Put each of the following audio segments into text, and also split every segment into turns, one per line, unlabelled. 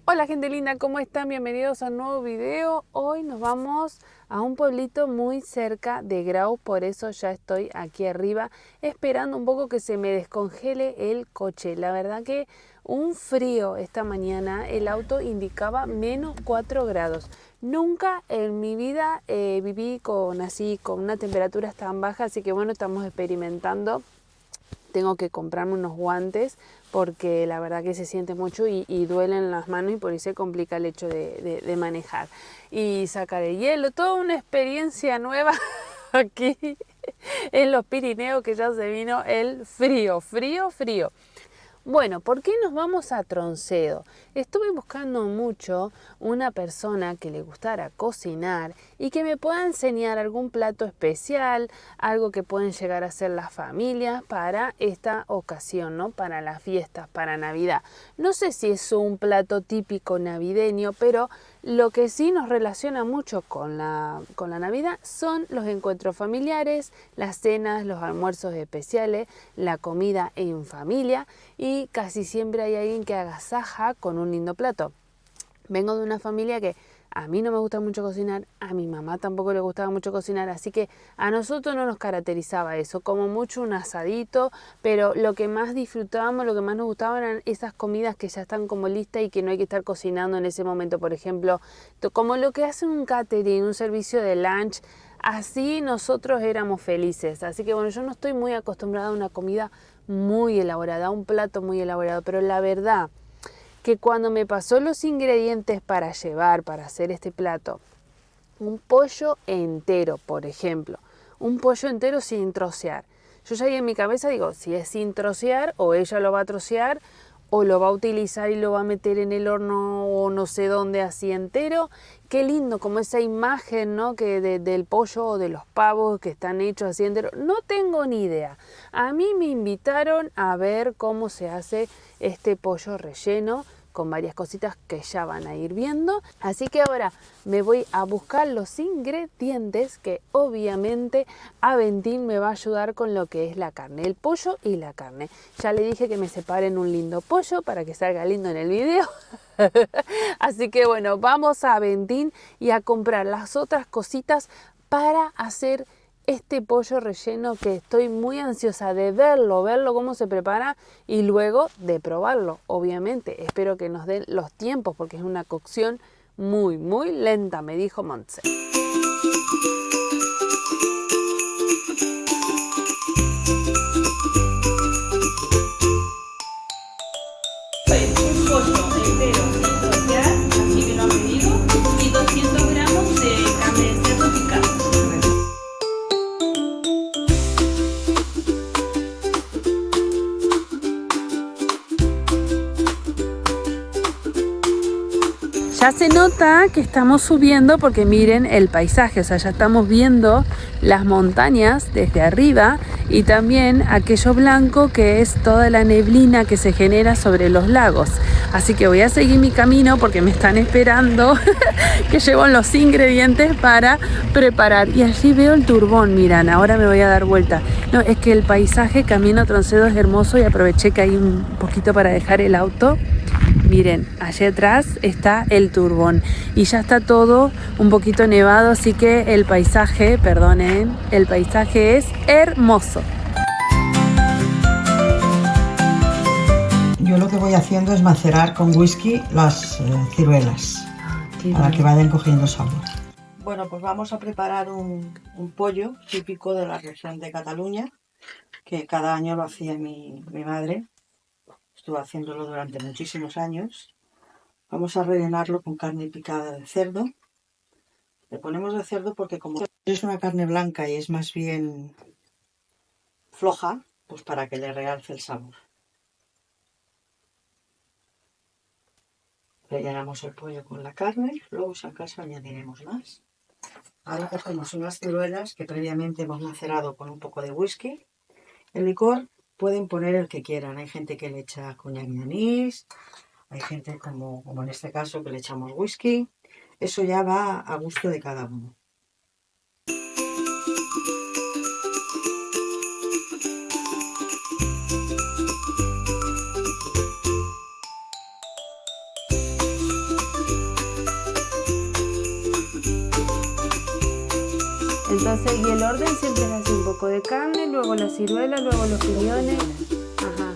Hola gente linda, ¿cómo están? Bienvenidos a un nuevo video. Hoy nos vamos a un pueblito muy cerca de Grau, por eso ya estoy aquí arriba esperando un poco que se me descongele el coche. La verdad que un frío esta mañana, el auto indicaba -4 grados. Nunca en mi vida viví con una temperatura tan baja, así que bueno, estamos experimentando. Tengo que comprarme unos guantes porque la verdad que se siente mucho y duelen las manos y por ahí se complica el hecho de manejar. Y sacar el hielo, toda una experiencia nueva aquí en los Pirineos, que ya se vino el frío, frío, frío. Bueno, ¿por qué nos vamos a Troncedo? Estuve buscando mucho una persona que le gustara cocinar y que me pueda enseñar algún plato especial, algo que pueden llegar a hacer las familias para esta ocasión, ¿no? Para las fiestas, para Navidad. No sé si es un plato típico navideño, pero lo que sí nos relaciona mucho con la Navidad son los encuentros familiares, las cenas, los almuerzos especiales, la comida en familia y casi siempre hay alguien que agasaja con un lindo plato. Vengo de una familia que a mí no me gusta mucho cocinar, a mi mamá tampoco le gustaba mucho cocinar, así que a nosotros no nos caracterizaba eso, como mucho un asadito, pero lo que más disfrutábamos, lo que más nos gustaba eran esas comidas que ya están como listas y que no hay que estar cocinando en ese momento, por ejemplo, como lo que hace un catering, un servicio de lunch. Así nosotros éramos felices, así que bueno, yo no estoy muy acostumbrada a una comida muy elaborada, a un plato muy elaborado, pero la verdad que cuando me pasó los ingredientes para llevar, para hacer este plato, un pollo entero, por ejemplo, un pollo entero sin trocear. Yo ya ahí en mi cabeza digo, si es sin trocear, o ella lo va a trocear, o lo va a utilizar y lo va a meter en el horno o no sé dónde así entero. Qué lindo como esa imagen, ¿no? Que del pollo o de los pavos que están hechos así entero. No tengo ni idea. A mí me invitaron a ver cómo se hace este pollo relleno con varias cositas que ya van a ir viendo. Así que ahora me voy a buscar los ingredientes que obviamente Aventín me va a ayudar con lo que es la carne, el pollo y la carne. Ya le dije que me separen un lindo pollo para que salga lindo en el video. Así que bueno, vamos a Aventín y a comprar las otras cositas para hacer este pollo relleno, que estoy muy ansiosa de verlo cómo se prepara y luego de probarlo, obviamente. Espero que nos den los tiempos porque es una cocción muy, muy lenta, me dijo Montse. Un pollo entero sin trocear, así que lo han pedido, y 200 gramos de carne de cerdo picada. Ya se nota que estamos subiendo porque miren el paisaje, o sea, ya estamos viendo las montañas desde arriba y también aquello blanco que es toda la neblina que se genera sobre los lagos. Así que voy a seguir mi camino porque me están esperando que llevo los ingredientes para preparar. Y allí veo el turbón, miran, ahora me voy a dar vuelta. No, es que el paisaje camino a Troncedo es hermoso y aproveché que hay un poquito para dejar el auto. Miren, allá atrás está el turbón y ya está todo un poquito nevado, así que el paisaje, perdonen, el paisaje es hermoso.
Yo lo que voy haciendo es macerar con whisky las ciruelas para que vayan cogiendo sabor. Bueno, pues vamos a preparar un pollo típico de la región de Cataluña, que cada año lo hacía mi madre. Estuve haciéndolo durante muchísimos años. Vamos a rellenarlo con carne picada de cerdo. Le ponemos de cerdo porque como es una carne blanca y es más bien floja, pues para que le realce el sabor. Rellenamos el pollo con la carne, luego si acaso añadiremos más. Ahora cogemos unas ciruelas que previamente hemos macerado con un poco de whisky. El licor pueden poner el que quieran. Hay gente que le echa coñac y anís, hay gente como en este caso que le echamos whisky. Eso ya va a gusto de cada uno.
Entonces, y el orden siempre es así, un poco de carne, luego la ciruela, luego los piñones. Ajá.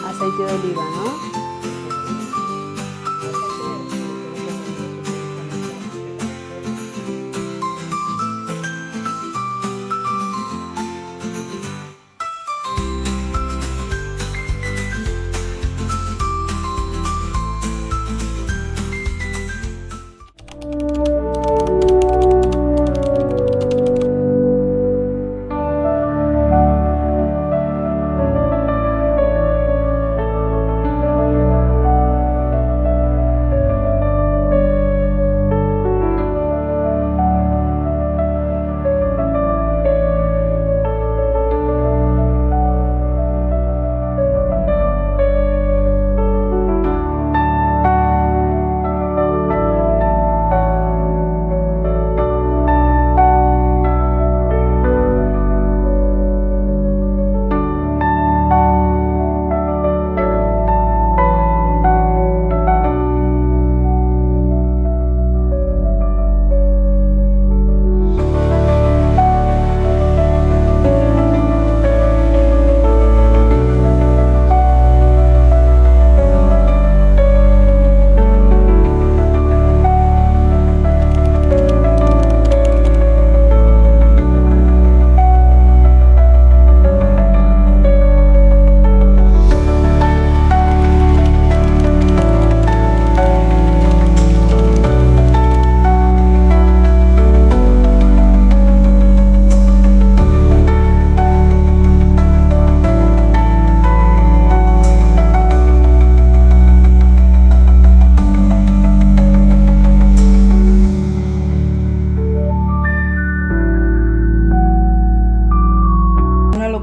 Aceite de oliva, ¿no?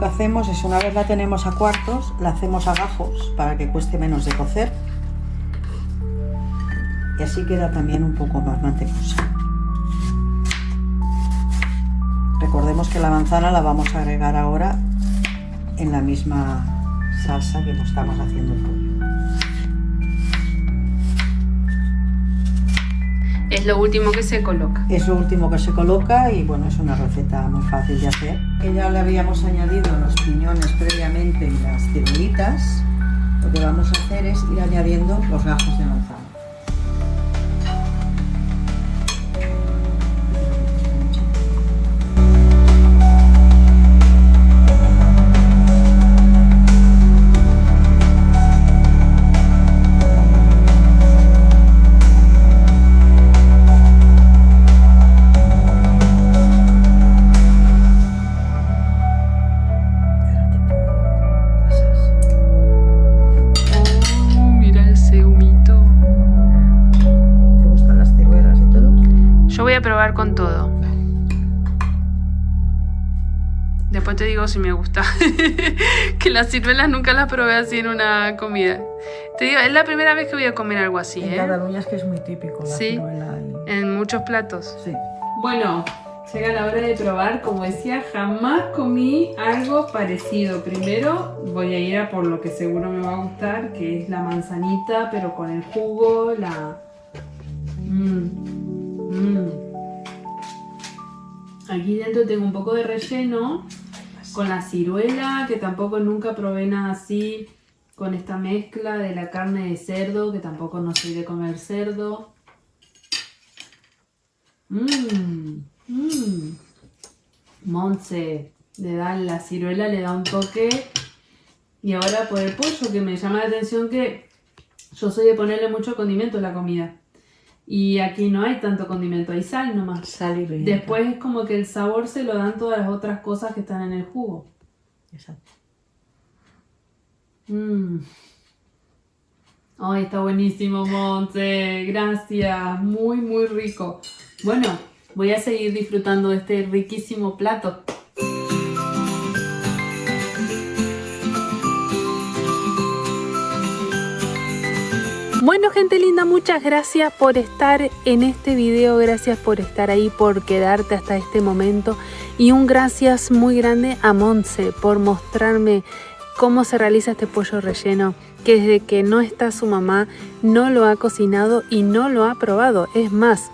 Hacemos es, una vez la tenemos a cuartos, la hacemos a gajos para que cueste menos de cocer y así queda también un poco más mantecosa. Recordemos que la manzana la vamos a agregar ahora en la misma salsa que estamos haciendo el pollo.
Es lo último que se coloca.
Es lo último que se coloca y bueno, es una receta muy fácil de hacer. Que ya le habíamos añadido los piñones previamente y las ciruelitas. Lo que vamos a hacer es ir añadiendo los gajos de manzana.
Probar con todo. Después te digo si me gusta. Que las ciruelas nunca las probé así en una comida. Te digo, es la primera vez que voy a comer algo así.
En Cataluña es que es muy típico la ciruela.
En muchos platos.
Sí.
Bueno, llega la hora de probar. Como decía, jamás comí algo parecido. Primero voy a ir a por lo que seguro me va a gustar, que es la manzanita, pero con el jugo, la... Aquí dentro tengo un poco de relleno con la ciruela, que tampoco nunca probé nada así, con esta mezcla de la carne de cerdo, que tampoco no soy de comer cerdo. Montse, la ciruela le da un toque. Y ahora por el pollo, que me llama la atención que yo soy de ponerle mucho condimento a la comida. Y aquí no hay tanto condimento, hay sal nomás.
Sal y pimienta.
Después es como que el sabor se lo dan todas las otras cosas que están en el jugo.
Exacto.
Ay, está buenísimo, Montse. Gracias. Muy, muy rico. Bueno, voy a seguir disfrutando de este riquísimo plato. Bueno, gente linda, muchas gracias por estar en este video, gracias por estar ahí, por quedarte hasta este momento y un gracias muy grande a Montse por mostrarme cómo se realiza este pollo relleno, que desde que no está su mamá no lo ha cocinado y no lo ha probado. Es más,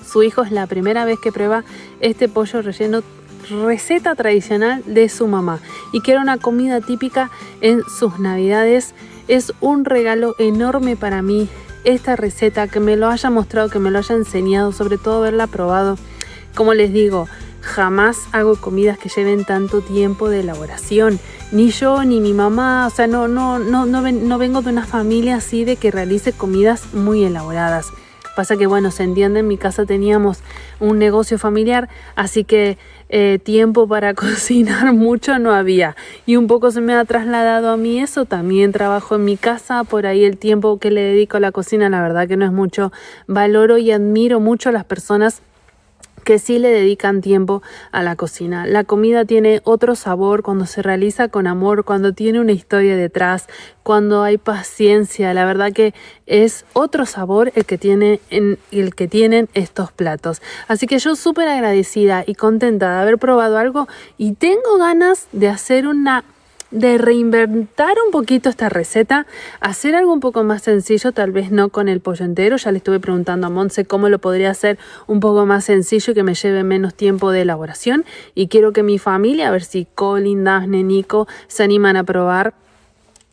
su hijo es la primera vez que prueba este pollo relleno, receta tradicional de su mamá, y que era una comida típica en sus navidades. Es un regalo enorme para mí esta receta, que me lo haya mostrado, que me lo haya enseñado, sobre todo haberla probado. Como les digo, jamás hago comidas que lleven tanto tiempo de elaboración, ni yo ni mi mamá, o sea, no vengo de una familia así de que realice comidas muy elaboradas. Pasa que, bueno, se entiende, en mi casa teníamos un negocio familiar, así que tiempo para cocinar mucho no había. Y un poco se me ha trasladado a mí eso. También trabajo en mi casa, por ahí el tiempo que le dedico a la cocina, la verdad que no es mucho. Valoro y admiro mucho a las personas que sí le dedican tiempo a la cocina. La comida tiene otro sabor cuando se realiza con amor, cuando tiene una historia detrás, cuando hay paciencia. La verdad que es otro sabor el que tienen estos platos. Así que yo súper agradecida y contenta de haber probado algo, y tengo ganas de reinventar un poquito esta receta, hacer algo un poco más sencillo, tal vez no con el pollo entero. Ya le estuve preguntando a Montse cómo lo podría hacer un poco más sencillo y que me lleve menos tiempo de elaboración, y quiero que mi familia, a ver si Colin, Daphne, Nico se animan a probar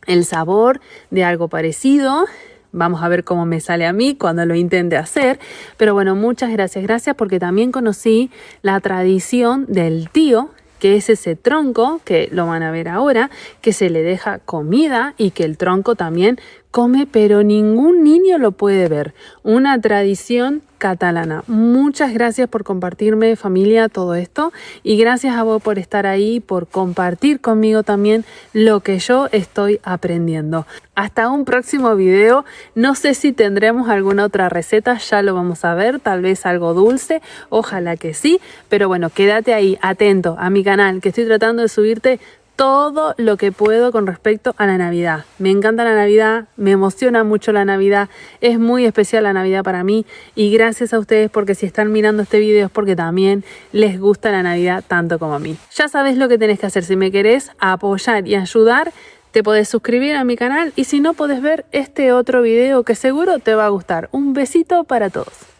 el sabor de algo parecido. Vamos a ver cómo me sale a mí cuando lo intente hacer. Pero bueno, muchas gracias porque también conocí la tradición del tío, que es ese tronco, que lo van a ver ahora, que se le deja comida y que el tronco también come, pero ningún niño lo puede ver. Una tradición catalana. Muchas gracias por compartirme, familia, todo esto, y gracias a vos por estar ahí, por compartir conmigo también lo que yo estoy aprendiendo. Hasta un próximo video. No sé si tendremos alguna otra receta, ya lo vamos a ver, tal vez algo dulce, ojalá que sí, pero bueno, quédate ahí atento a mi canal, que estoy tratando de subirte todo lo que puedo con respecto a la Navidad. Me encanta la Navidad, me emociona mucho la Navidad, es muy especial la Navidad para mí, y gracias a ustedes, porque si están mirando este video es porque también les gusta la Navidad tanto como a mí. Ya sabes lo que tenés que hacer. Si me querés apoyar y ayudar, te podés suscribir a mi canal, y si no, podés ver este otro video que seguro te va a gustar. Un besito para todos.